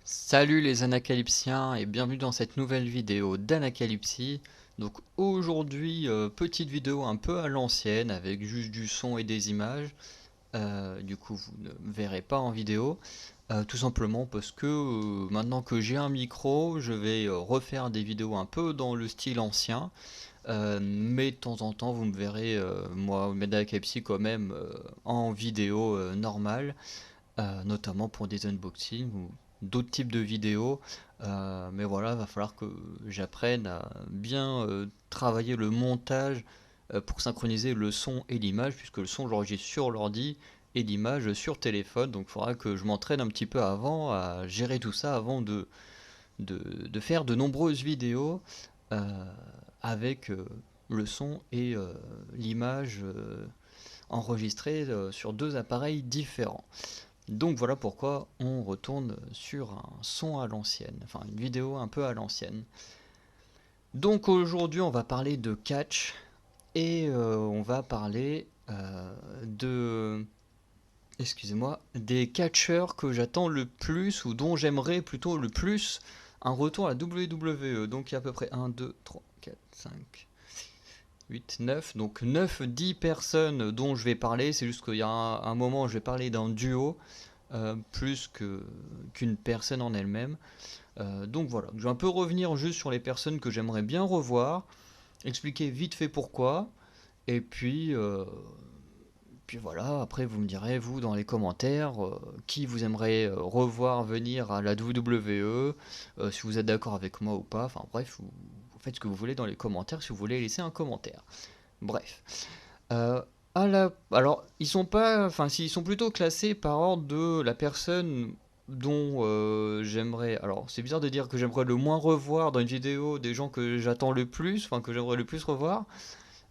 Salut les Anacalypsiens et bienvenue dans cette nouvelle vidéo d'Anacalypsie. Donc aujourd'hui, petite vidéo un peu à l'ancienne avec juste du son et des images. Du coup, vous ne verrez pas en vidéo. Tout simplement parce que maintenant que j'ai un micro, je vais refaire des vidéos un peu dans le style ancien. Mais de temps en temps, vous me verrez, moi, Anacalypsie quand même, en vidéo normale, notamment pour des unboxings ou d'autres types de vidéos. Mais voilà, va falloir que j'apprenne à bien travailler le montage pour synchroniser le son et l'image, puisque le son j'enregistre sur l'ordi et l'image sur téléphone. Donc il faudra que je m'entraîne un petit peu avant à gérer tout ça avant de faire de nombreuses vidéos euh, avec le son et l'image enregistrées sur deux appareils différents. Donc voilà pourquoi on retourne sur un son à l'ancienne, enfin une vidéo un peu à l'ancienne. Donc aujourd'hui on va parler de catch et on va parler excusez-moi, des catcheurs que j'attends le plus ou dont j'aimerais plutôt le plus un retour à la WWE. Donc il y a à peu près 1, 2, 3, 4, 5, 8, 9. Donc 9, 10 personnes dont je vais parler. C'est juste qu'il y a un moment où je vais parler d'un duo plus qu'une personne en elle-même. Donc voilà, je vais un peu revenir juste sur les personnes que j'aimerais bien revoir, expliquer vite fait pourquoi, et puis voilà, après vous me direz, vous, dans les commentaires, qui vous aimeriez revoir venir à la WWE, si vous êtes d'accord avec moi ou pas, enfin bref, vous faites ce que vous voulez dans les commentaires si vous voulez laisser un commentaire. Bref. Euh, alors, ils sont pas, enfin, s'ils sont plutôt classés par ordre de la personne dont j'aimerais. Alors, c'est bizarre de dire que j'aimerais le moins revoir dans une vidéo des gens que j'attends le plus, enfin que j'aimerais le plus revoir.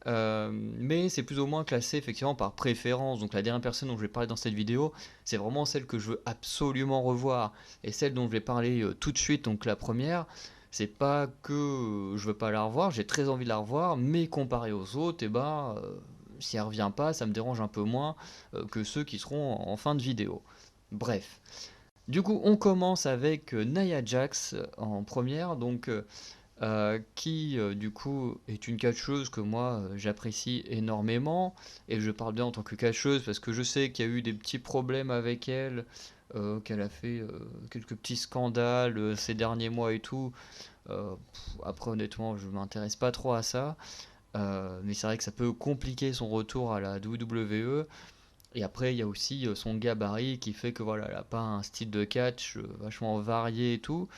Mais c'est plus ou moins classé effectivement par préférence. Donc la dernière personne dont je vais parler dans cette vidéo, c'est vraiment celle que je veux absolument revoir. Et celle dont je vais parler tout de suite, donc la première, c'est pas que je veux pas la revoir, j'ai très envie de la revoir, mais comparé aux autres, et ben, si elle revient pas, ça me dérange un peu moins que ceux qui seront en fin de vidéo. Bref. Du coup, on commence avec Nia Jax en première. Donc qui du coup est une catcheuse que moi j'apprécie énormément, et je parle bien en tant que catcheuse parce que je sais qu'il y a eu des petits problèmes avec elle, qu'elle a fait quelques petits scandales ces derniers mois et tout. Après honnêtement je m'intéresse pas trop à ça, mais c'est vrai que ça peut compliquer son retour à la WWE. Et après il y a aussi son gabarit qui fait que voilà, elle a pas un style de catch vachement varié et tout.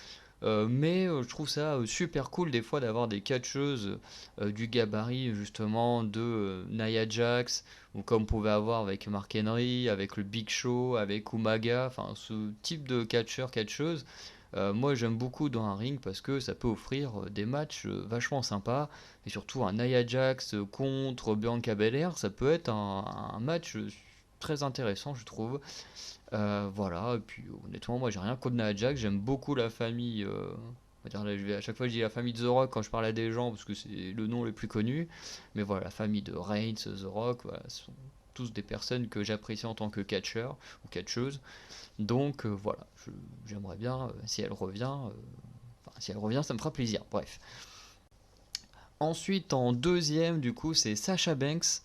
Mais je trouve ça super cool des fois d'avoir des catcheuses du gabarit justement de Nia Jax, ou comme on pouvait avoir avec Mark Henry, avec le Big Show, avec Umaga, enfin ce type de catcheuse. Moi j'aime beaucoup dans un ring parce que ça peut offrir des matchs vachement sympas, et surtout un Nia Jax contre Bianca Belair, ça peut être un match très intéressant je trouve. Voilà, et puis honnêtement, moi j'ai rien contre Nia Jax, j'aime beaucoup la famille. On va dire, là, à chaque fois je dis la famille de The Rock quand je parle à des gens parce que c'est le nom le plus connu. Mais voilà, la famille de Reigns, The Rock, voilà, ce sont tous des personnes que j'apprécie en tant que catcheur ou catcheuse. Donc voilà, j'aimerais bien, si elle revient, enfin si elle revient, ça me fera plaisir. Bref. Ensuite, en deuxième, du coup, c'est Sasha Banks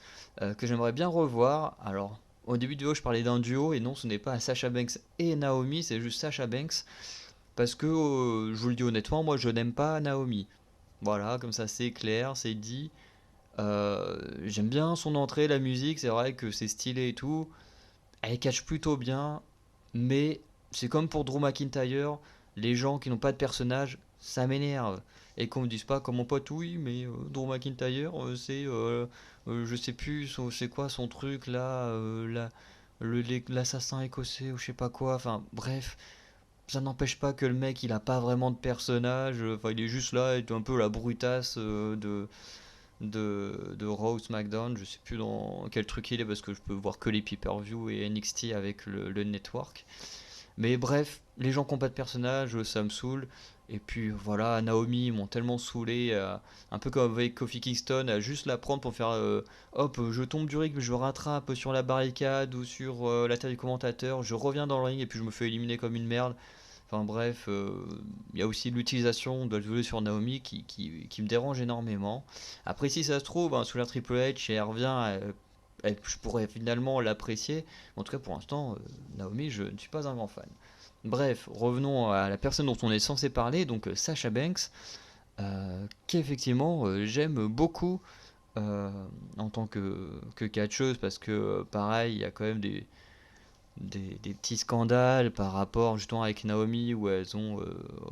que j'aimerais bien revoir. Alors, au début du vidéo, je parlais d'un duo, et non, ce n'est pas Sasha Banks et Naomi, c'est juste Sasha Banks. Parce que, je vous le dis honnêtement, moi je n'aime pas Naomi. Voilà, comme ça c'est clair, c'est dit. J'aime bien son entrée, la musique, c'est vrai que c'est stylé et tout. Elle catch plutôt bien, mais c'est comme pour Drew McIntyre, les gens qui n'ont pas de personnage, ça m'énerve. Et qu'on me dise pas comme mon pote, oui, mais Drew McIntyre, c'est, je sais plus, c'est quoi son truc là, l'assassin écossais ou je sais pas quoi, enfin bref, ça n'empêche pas que le mec il a pas vraiment de personnage, enfin il est juste là, il est un peu la brutasse de Raw ou SmackDown, je sais plus dans quel truc il est parce que je peux voir que les pay-per-view et NXT avec le network. Mais bref, les gens qui n'ont pas de personnage, ça me saoule. Et puis voilà, Naomi, ils m'ont tellement saoulé, un peu comme avec Kofi Kingston, à juste la prendre pour faire hop, je tombe du ring, je rattrape sur la barricade ou sur la tête du commentateur, je reviens dans le ring et puis je me fais éliminer comme une merde. Enfin bref, il y a aussi l'utilisation de la WWE sur Naomi qui me dérange énormément. Après, si ça se trouve, hein, sous la Triple H et elle revient, je pourrais finalement l'apprécier. En tout cas, pour l'instant, Naomi, je ne suis pas un grand fan. Bref, revenons à la personne dont on est censé parler, donc Sasha Banks, qu'effectivement j'aime beaucoup euh, en tant que catcheuse, parce que pareil, il y a quand même des petits scandales par rapport justement avec Naomi où elles ont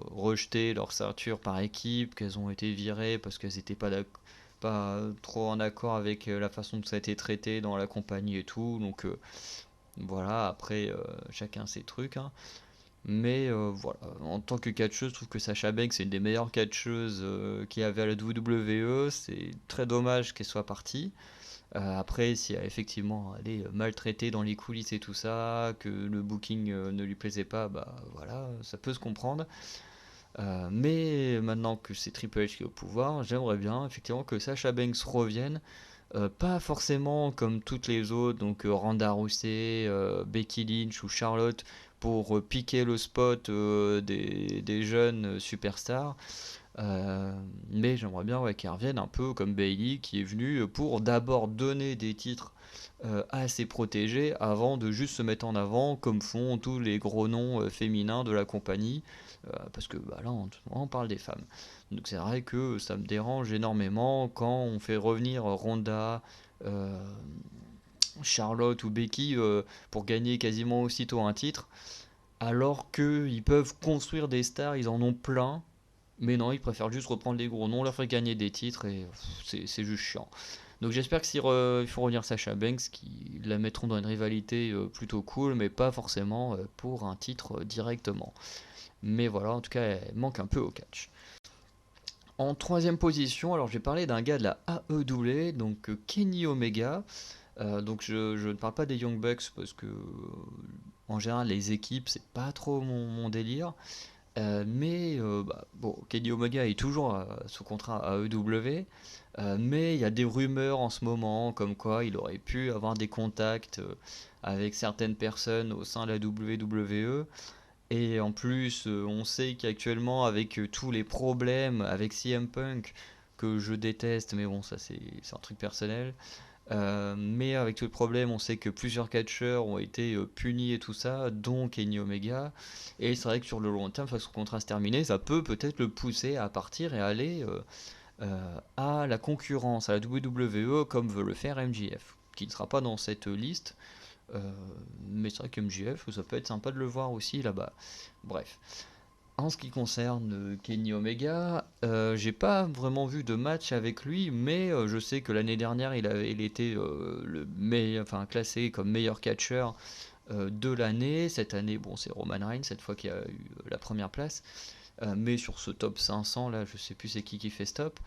rejeté leur ceinture par équipe, qu'elles ont été virées parce qu'elles n'étaient pas trop en accord avec la façon dont ça a été traité dans la compagnie et tout. Donc voilà, après chacun ses trucs, hein. Mais voilà, en tant que catcheuse, je trouve que Sasha Banks c'est une des meilleures catcheuses qu'il y avait à la WWE. C'est très dommage qu'elle soit partie. Après, si effectivement elle est maltraitée dans les coulisses et tout ça, que le booking ne lui plaisait pas, bah voilà, ça peut se comprendre. Mais maintenant que c'est Triple H qui est au pouvoir, j'aimerais bien effectivement que Sasha Banks revienne. Pas forcément comme toutes les autres, donc Ronda Rousey, Becky Lynch ou Charlotte, pour piquer le spot des jeunes superstars. Euh, mais j'aimerais bien, ouais, qu'elle revienne un peu comme Bailey qui est venue pour d'abord donner des titres à ses protégés avant de juste se mettre en avant comme font tous les gros noms féminins de la compagnie, parce que bah, là on parle des femmes. Donc c'est vrai que ça me dérange énormément quand on fait revenir Ronda, euh, Charlotte ou Becky pour gagner quasiment aussitôt un titre, alors qu'ils peuvent construire des stars, ils en ont plein, mais non, ils préfèrent juste reprendre les gros noms, leur faire gagner des titres et c'est juste chiant. Donc j'espère que s'il faut revenir Sasha Banks, qu'ils la mettront dans une rivalité plutôt cool, mais pas forcément pour un titre directement. Mais voilà, en tout cas, elle manque un peu au catch. En troisième position, alors j'ai parlé d'un gars de la AEW, donc Kenny Omega. Donc je ne parle pas des Young Bucks parce que en général les équipes c'est pas trop mon délire. Mais bah, bon, Kenny Omega est toujours sous contrat à AEW, mais il y a des rumeurs en ce moment comme quoi il aurait pu avoir des contacts avec certaines personnes au sein de la WWE. Et en plus, on sait qu'actuellement, avec tous les problèmes avec CM Punk, que je déteste, mais bon, ça c'est un truc personnel, mais avec tout le problème, on sait que plusieurs catcheurs ont été punis et tout ça, dont Kenny Omega. Et c'est vrai que sur le long terme, une fois que son contrat se terminer, ça peut peut-être le pousser à partir et aller à la concurrence, à la WWE, comme veut le faire MJF, qui ne sera pas dans cette liste. euh, mais c'est vrai que MJF, ça peut être sympa de le voir aussi là-bas. Bref. En ce qui concerne Kenny Omega, j'ai pas vraiment vu de match avec lui, mais je sais que l'année dernière il était enfin, classé comme meilleur catcheur de l'année. Cette année, bon, c'est Roman Reigns cette fois qui a eu la première place, mais sur ce top 500 là, je sais plus c'est qui fait stop.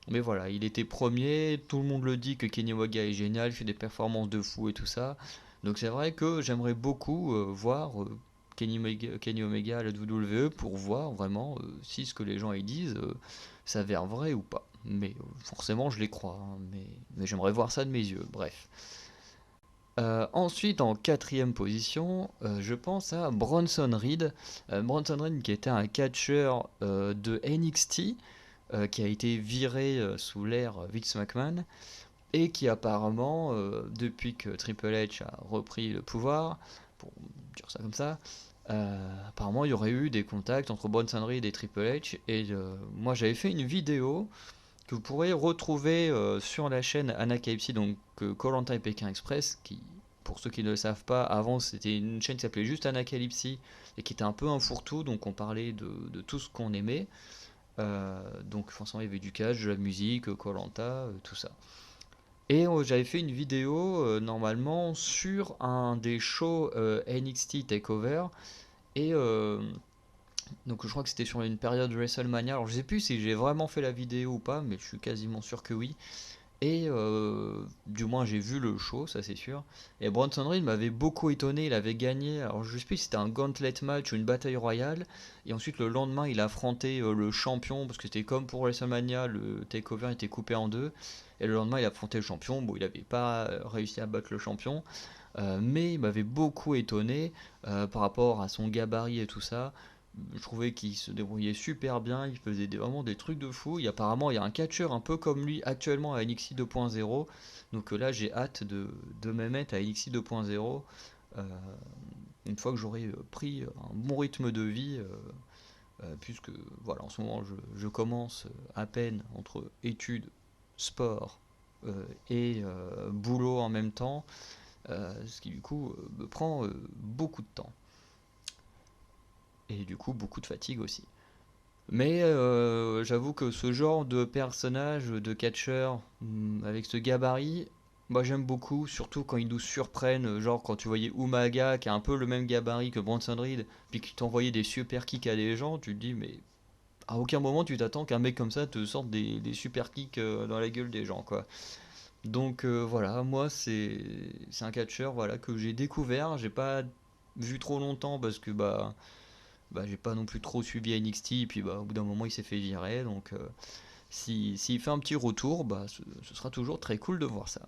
Mais voilà, il était premier, tout le monde le dit que Kenny Omega est génial, il fait des performances de fou et tout ça. Donc c'est vrai que j'aimerais beaucoup voir Kenny Omega à la WWE pour voir vraiment si ce que les gens y disent s'avère vrai ou pas. Mais forcément je les crois, hein, mais j'aimerais voir ça de mes yeux, bref. Ensuite, en quatrième position, je pense à Bronson Reed. Bronson Reed qui était un catcheur de NXT, qui a été viré sous l'ère Vince McMahon, et qui apparemment, depuis que Triple H a repris le pouvoir, pour dire ça comme ça, apparemment il y aurait eu des contacts entre Bronson Reed et Triple H, et moi j'avais fait une vidéo que vous pourrez retrouver sur la chaîne Anakaipsi, donc koh et Pékin Express, qui, pour ceux qui ne le savent pas, avant c'était une chaîne qui s'appelait juste Anakalypse et qui était un peu un fourre-tout, donc on parlait de tout ce qu'on aimait. Donc forcément il y avait du catch, de la musique, koh tout ça. Et j'avais fait une vidéo normalement sur un des shows NXT Takeover. Et donc je crois que c'était sur une période WrestleMania. Alors je sais plus si j'ai vraiment fait la vidéo ou pas, mais je suis quasiment sûr que oui. Et du moins j'ai vu le show, ça c'est sûr. Et Bronson Reed m'avait beaucoup étonné, il avait gagné, alors je sais plus si c'était un gauntlet match ou une bataille royale. Et ensuite le lendemain il a affronté le champion, parce que c'était comme pour WrestleMania, le takeover était coupé en deux. Et le lendemain il a affronté le champion, bon il n'avait pas réussi à battre le champion. Mais il m'avait beaucoup étonné par rapport à son gabarit et tout ça. Je trouvais qu'il se débrouillait super bien, il faisait vraiment des trucs de fou. Et apparemment, il y a un catcheur un peu comme lui actuellement à NXT 2.0. Donc là, j'ai hâte de me mettre à NXT 2.0. euh, une fois que j'aurai pris un bon rythme de vie, puisque voilà, en ce moment, je commence à peine entre études, sport et boulot en même temps, ce qui du coup me prend beaucoup de temps. Et du coup, beaucoup de fatigue aussi. Mais j'avoue que ce genre de personnage, de catcheur, avec ce gabarit, moi j'aime beaucoup, surtout quand ils nous surprennent, genre quand tu voyais Umaga qui a un peu le même gabarit que Bronson Reed, puis qui t'envoyait des super kicks à des gens, tu te dis mais à aucun moment tu t'attends qu'un mec comme ça te sorte des super kicks dans la gueule des gens quoi. Donc voilà, moi c'est un catcheur voilà que j'ai découvert, j'ai pas vu trop longtemps parce que bah, j'ai pas non plus trop suivi NXT, et puis bah, au bout d'un moment il s'est fait virer, donc s'il fait un petit retour, bah, ce sera toujours très cool de voir ça.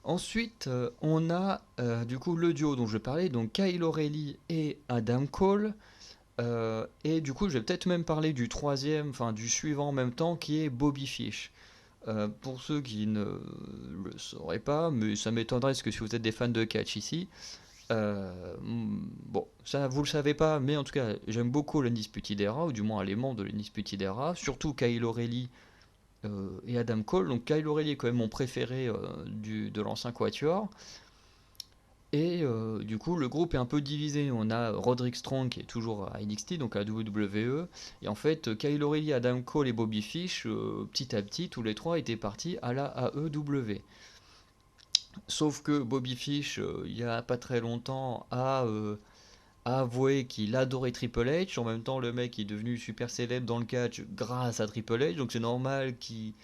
Ensuite, on a du coup le duo dont je parlais, donc Kyle O'Reilly et Adam Cole. Et du coup, je vais peut-être même parler du troisième, enfin du suivant en même temps, qui est Bobby Fish. Pour ceux qui ne le sauraient pas, mais ça m'étonnerait parce que si vous êtes des fans de catch ici, bon, ça vous le savez pas, mais en tout cas, j'aime beaucoup l'Undisputed Era, ou du moins les membres de l'Undisputed Era, surtout Kyle O'Reilly et Adam Cole. Donc Kyle O'Reilly est quand même mon préféré de l'ancien Quatuor. Et du coup, le groupe est un peu divisé. On a Roderick Strong qui est toujours à NXT, donc à WWE. Et en fait, Kyle O'Reilly, Adam Cole et Bobby Fish, petit à petit, tous les trois étaient partis à la AEW. Sauf que Bobby Fish, il y a pas très longtemps, a avoué qu'il adorait Triple H. En même temps, le mec est devenu super célèbre dans le catch grâce à Triple H. Donc c'est normal qu'il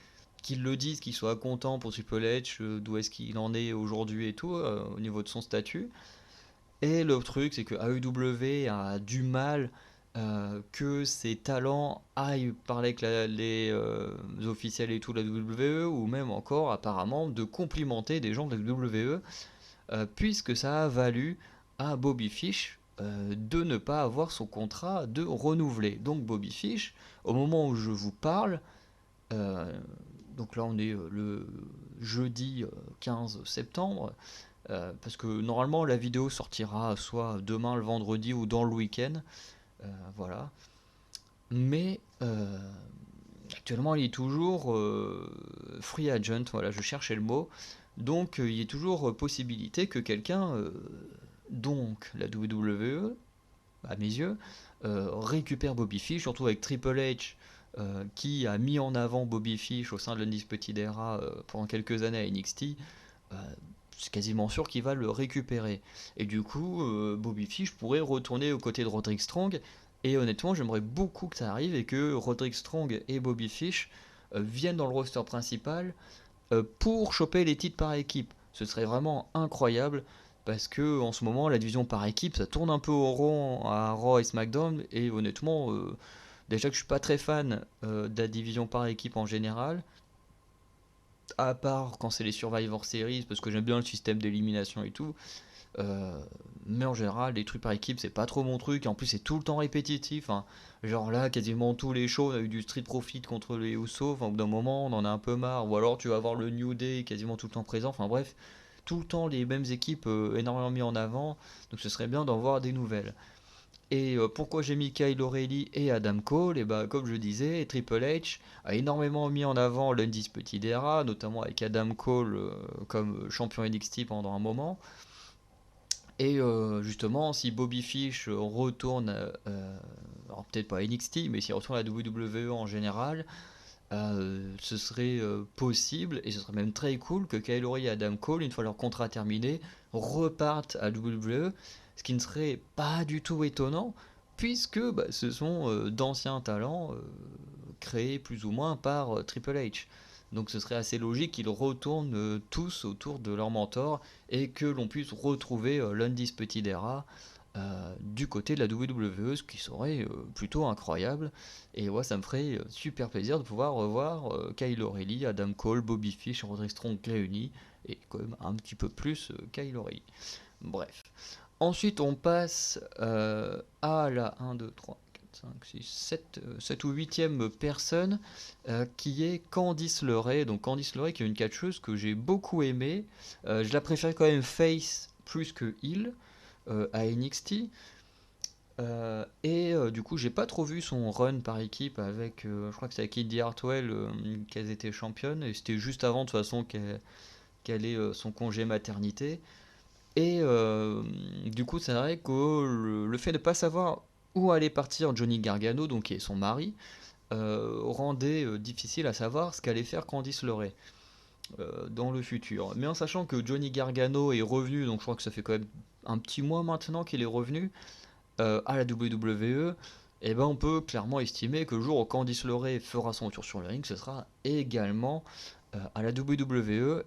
le dise, qu'il soit content pour Triple H, d'où est-ce qu'il en est aujourd'hui et tout, au niveau de son statut. Et le truc, c'est que AEW a du mal que ses talents aillent parler avec les officiels et tout de la WWE, ou même encore apparemment de complimenter des gens de la WWE, puisque ça a valu à Bobby Fish de ne pas avoir son contrat de renouvelé. Donc Bobby Fish, au moment où je vous parle, euh, donc là on est le jeudi 15 septembre, parce que normalement la vidéo sortira soit demain le vendredi ou dans le week-end, voilà. Mais actuellement il est toujours free agent, voilà, je cherchais le mot. Donc il y a toujours possibilité que quelqu'un, donc la WWE, à mes yeux, récupère Bobby Fish, surtout avec Triple H, qui a mis en avant Bobby Fish au sein de l'Undisputed Era pendant quelques années à NXT. euh, c'est quasiment sûr qu'il va le récupérer. Et du coup, Bobby Fish pourrait retourner aux côtés de Roderick Strong. Et honnêtement, j'aimerais beaucoup que ça arrive et que Roderick Strong et Bobby Fish viennent dans le roster principal pour choper les titres par équipe. Ce serait vraiment incroyable parce que en ce moment la division par équipe ça tourne un peu au rond à Raw et SmackDown, et honnêtement déjà que je suis pas très fan de la division par équipe en général, à part quand c'est les Survivor Series parce que j'aime bien le système d'élimination et tout, euh, mais en général les trucs par équipe c'est pas trop mon truc, et en plus c'est tout le temps répétitif, hein. Genre là quasiment tous les shows on a eu du Street Profit contre les Usos, enfin, au bout d'un moment on en a un peu marre, ou alors tu vas voir le New Day quasiment tout le temps présent, enfin bref, tout le temps les mêmes équipes énormément mis en avant, donc ce serait bien d'en voir des nouvelles. Et pourquoi j'ai mis Kyle O'Reilly et Adam Cole? Et bah comme je disais, Triple H a énormément mis en avant l'Undisputed Era, notamment avec Adam Cole comme champion NXT pendant un moment. Et justement, si Bobby Fish retourne, alors peut-être pas à NXT, mais s'il retourne à la WWE en général, ce serait possible, et ce serait même très cool que Kyle O'Reilly et Adam Cole, une fois leur contrat terminé, repartent à WWE, ce qui ne serait pas du tout étonnant, puisque bah, ce sont d'anciens talents créés plus ou moins par Triple H. Donc ce serait assez logique qu'ils retournent tous autour de leur mentor et que l'on puisse retrouver l'Undisputed Era du côté de la WWE, ce qui serait plutôt incroyable. Et ouais, ça me ferait super plaisir de pouvoir revoir Kyle O'Reilly, Adam Cole, Bobby Fish, Roderick Strong réunis, et quand même un petit peu plus Kyle O'Reilly. Bref. Ensuite, on passe à la 1, 2, 3, 4, 5, 6, 7 ou 8e personne, qui est Candice LeRae. Donc Candice LeRae qui est une catcheuse que j'ai beaucoup aimée. Je la préfère quand même face plus que heel à NXT. Du coup, j'ai pas trop vu son run par équipe avec, je crois que c'est avec Indy Hartwell qu'elles étaient championnes, et c'était juste avant de toute façon qu'elle ait son congé maternité. Du coup, c'est vrai que le fait de ne pas savoir où allait partir Johnny Gargano, donc qui est son mari, rendait difficile à savoir ce qu'allait faire Candice LeRae dans le futur. Mais en sachant que Johnny Gargano est revenu, donc je crois que ça fait quand même un petit mois maintenant qu'il est revenu à la WWE, et ben on peut clairement estimer que le jour où Candice LeRae fera son retour sur le ring, ce sera également à la WWE.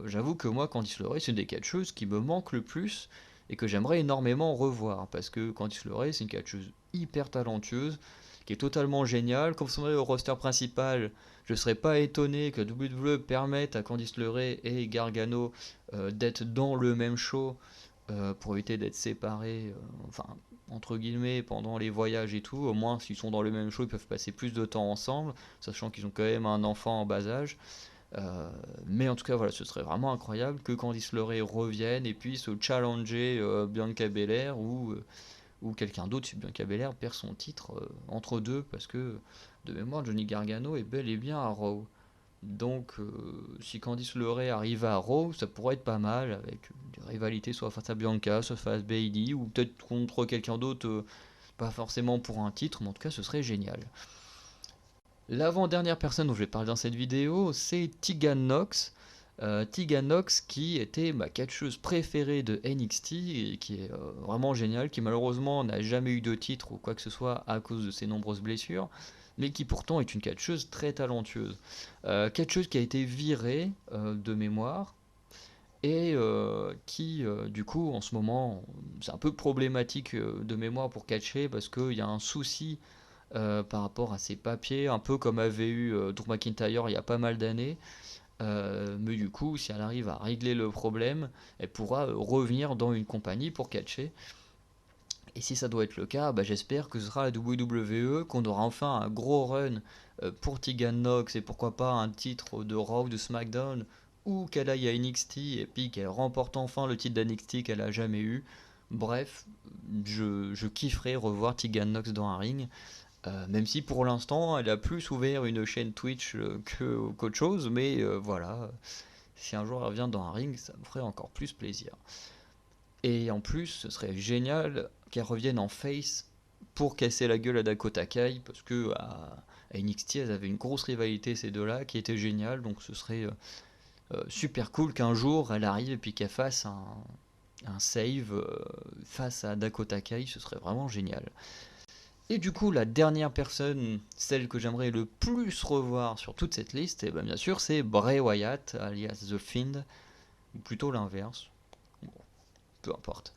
J'avoue que moi, Candice LeRae, c'est une des catcheuses qui me manque le plus et que j'aimerais énormément revoir, parce que Candice LeRae, c'est une catcheuse hyper talentueuse, qui est totalement géniale. Comme son au roster principal, je ne serais pas étonné que la WWE permette à Candice LeRae et Gargano d'être dans le même show pour éviter d'être séparés, enfin, entre guillemets, pendant les voyages et tout. Au moins, s'ils sont dans le même show, ils peuvent passer plus de temps ensemble, sachant qu'ils ont quand même un enfant en bas âge. Mais en tout cas, voilà, ce serait vraiment incroyable que Candice LeRae revienne et puisse challenger Bianca Belair ou quelqu'un d'autre si Bianca Belair perd son titre entre deux, parce que de mémoire, Johnny Gargano est bel et bien à Raw. Donc, si Candice LeRae arrive à Raw, ça pourrait être pas mal, avec des rivalités soit face à Bianca, soit face à Bayley, ou peut-être contre quelqu'un d'autre, pas forcément pour un titre, mais en tout cas, ce serait génial. L'avant-dernière personne dont je vais parler dans cette vidéo, c'est Tegan Nox. Tegan Nox qui était ma catcheuse préférée de NXT et qui est vraiment géniale, qui malheureusement n'a jamais eu de titre ou quoi que ce soit à cause de ses nombreuses blessures, mais qui pourtant est une catcheuse très talentueuse. Catcheuse qui a été virée de mémoire et qui du coup en ce moment c'est un peu problématique de mémoire pour catcher parce qu'il y a un souci par rapport à ses papiers, un peu comme avait eu Drew McIntyre il y a pas mal d'années. Mais du coup, si elle arrive à régler le problème, elle pourra revenir dans une compagnie pour catcher. Et si ça doit être le cas, bah, j'espère que ce sera la WWE, qu'on aura enfin un gros run pour Tegan Nox et pourquoi pas un titre de Raw, de SmackDown, ou qu'elle aille à NXT et puis qu'elle remporte enfin le titre d'NXT qu'elle a jamais eu. Bref, je kifferais revoir Tegan Nox dans un ring. Même si pour l'instant elle a plus ouvert une chaîne Twitch qu'autre chose, mais voilà, si un jour elle revient dans un ring, ça me ferait encore plus plaisir. Et en plus, ce serait génial qu'elle revienne en face pour casser la gueule à Dakota Kai, parce que à NXT, elles avaient une grosse rivalité ces deux-là qui était géniale, donc ce serait super cool qu'un jour elle arrive et puis qu'elle fasse un save face à Dakota Kai, ce serait vraiment génial. Et du coup, la dernière personne, celle que j'aimerais le plus revoir sur toute cette liste, et ben bien sûr, c'est Bray Wyatt, alias The Fiend, ou plutôt l'inverse, bon, peu importe.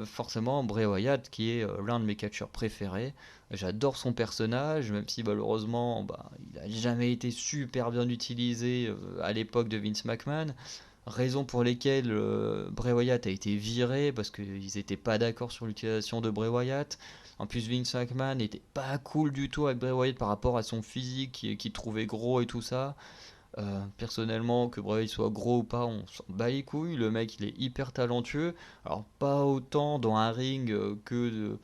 Forcément, Bray Wyatt, qui est l'un de mes catcheurs préférés. J'adore son personnage, même si malheureusement, bah, il n'a jamais été super bien utilisé à l'époque de Vince McMahon. Raison pour lesquelles Bray Wyatt a été viré parce qu'ils n'étaient pas d'accord sur l'utilisation de Bray Wyatt. En plus, Vince McMahon n'était pas cool du tout avec Bray Wyatt par rapport à son physique qu'il trouvait gros et tout ça. Personnellement, que Bray soit gros ou pas, on s'en bat les couilles. Le mec, il est hyper talentueux. Alors, pas autant dans un ring que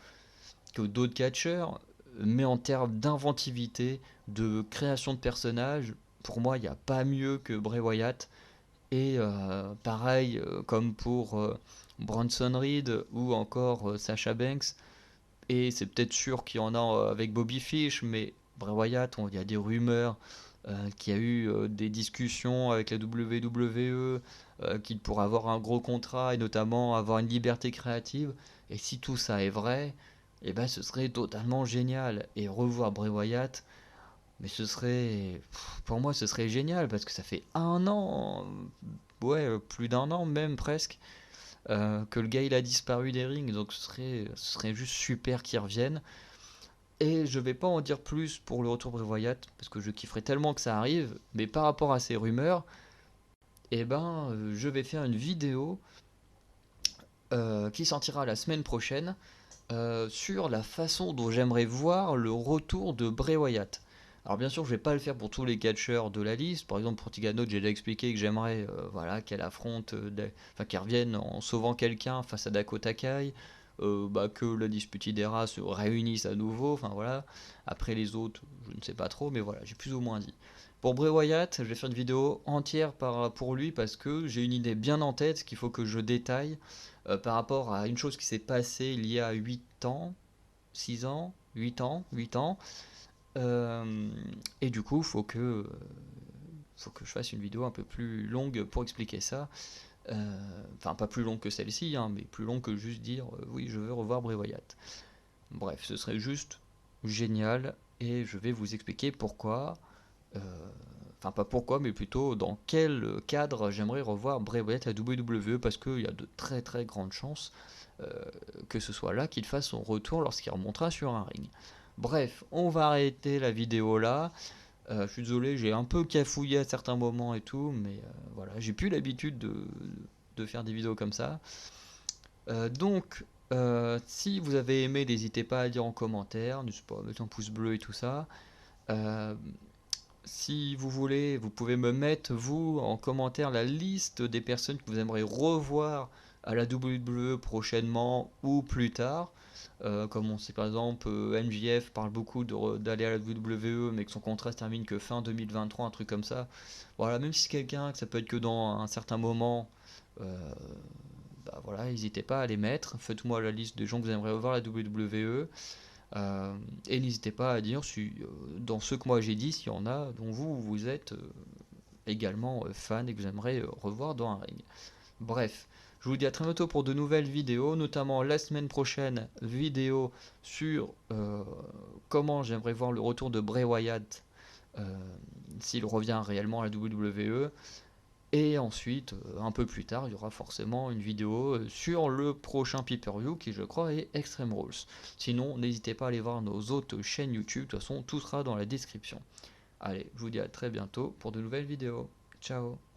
d'autres catcheurs, mais en termes d'inventivité, de création de personnages, pour moi, il n'y a pas mieux que Bray Wyatt. Et pareil, comme pour Bronson Reed ou encore Sasha Banks, et c'est peut-être sûr qu'il y en a avec Bobby Fish, mais Bray Wyatt, il y a des rumeurs qu'il y a eu des discussions avec la WWE, qu'il pourrait avoir un gros contrat et notamment avoir une liberté créative. Et si tout ça est vrai, eh ben, ce serait totalement génial. Et revoir Bray Wyatt, mais ce serait, pour moi, ce serait génial parce que ça fait un an, ouais, plus d'un an même presque, que le gars il a disparu des rings, donc ce serait juste super qu'il revienne. Et je vais pas en dire plus pour le retour de Wyatt, parce que je kifferais tellement que ça arrive, mais par rapport à ces rumeurs, eh ben, je vais faire une vidéo qui sortira la semaine prochaine, sur la façon dont j'aimerais voir le retour de Bray Wyatt. Alors bien sûr, je vais pas le faire pour tous les catcheurs de la liste. Par exemple, pour Tigano, j'ai déjà expliqué que j'aimerais voilà, qu'elle affronte, enfin qu'elle revienne en sauvant quelqu'un face à Dakota Kai, que la Disputée Era se réunisse à nouveau. Enfin voilà. Après les autres, je ne sais pas trop, mais voilà, j'ai plus ou moins dit. Pour Bray Wyatt, je vais faire une vidéo entière pour lui parce que j'ai une idée bien en tête qu'il faut que je détaille par rapport à une chose qui s'est passée il y a 8 ans, 6 ans, 8 ans, 8 ans. Euh, et du coup, faut que je fasse une vidéo un peu plus longue pour expliquer ça. Enfin, pas plus longue que celle-ci, hein, mais plus longue que juste dire oui, je veux revoir Bray Wyatt. Bref, ce serait juste génial et je vais vous expliquer pourquoi. euh, Enfin, pas pourquoi, mais plutôt dans quel cadre j'aimerais revoir Bray Wyatt à WWE parce qu'il y a de très très grandes chances euh, que ce soit là qu'il fasse son retour lorsqu'il remontera sur un ring. Bref, on va arrêter la vidéo là. Je suis désolé, j'ai un peu cafouillé à certains moments et tout, mais voilà, j'ai plus l'habitude de faire des vidéos comme ça. Si vous avez aimé, n'hésitez pas à dire en commentaire, n'hésitez pas à mettre un pouce bleu et tout ça. Euh, Si vous voulez, vous pouvez me mettre, vous, en commentaire, la liste des personnes que vous aimeriez revoir à la WWE prochainement ou plus tard. Comme on sait par exemple, MJF parle beaucoup d'aller à la WWE, mais que son contrat se termine que fin 2023, un truc comme ça. Voilà, même si c'est quelqu'un, que ça peut être que dans un certain moment, euh, voilà, n'hésitez pas à les mettre. Faites-moi la liste des gens que vous aimeriez revoir à la WWE. Euh, et n'hésitez pas à dire si, dans ceux que moi j'ai dit, s'il y en a dont vous êtes également fan et que vous aimeriez revoir dans un ring. Bref, je vous dis à très bientôt pour de nouvelles vidéos, notamment la semaine prochaine, vidéo sur comment j'aimerais voir le retour de Bray Wyatt euh, s'il revient réellement à la WWE. Et ensuite, un peu plus tard, il y aura forcément une vidéo sur le prochain pay-per-view qui, je crois, est Extreme Rules. Sinon, n'hésitez pas à aller voir nos autres chaînes YouTube. De toute façon, tout sera dans la description. Allez, je vous dis à très bientôt pour de nouvelles vidéos. Ciao!